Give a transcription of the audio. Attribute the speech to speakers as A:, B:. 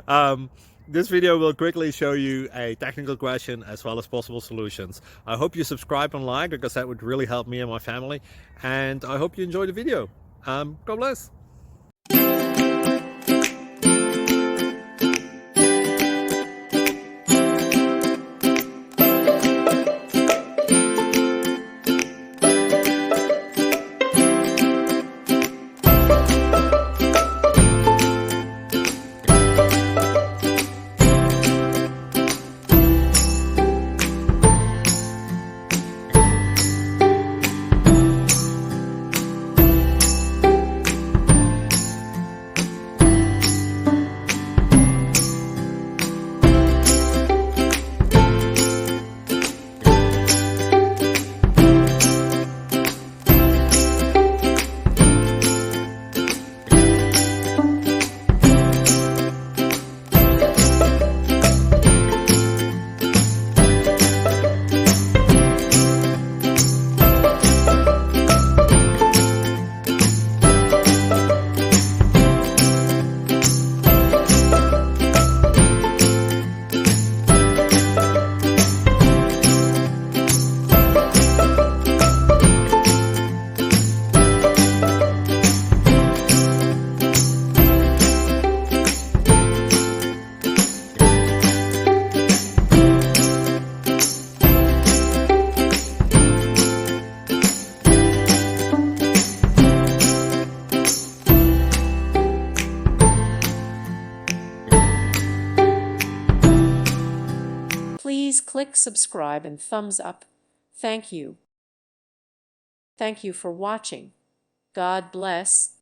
A: um, this video will quickly show you a technical question as well as possible solutions. I hope you subscribe and like because that would really help me and my family. And I hope you enjoy the video. God bless.
B: Please click subscribe and thumbs up. Thank you. Thank you for watching. God bless.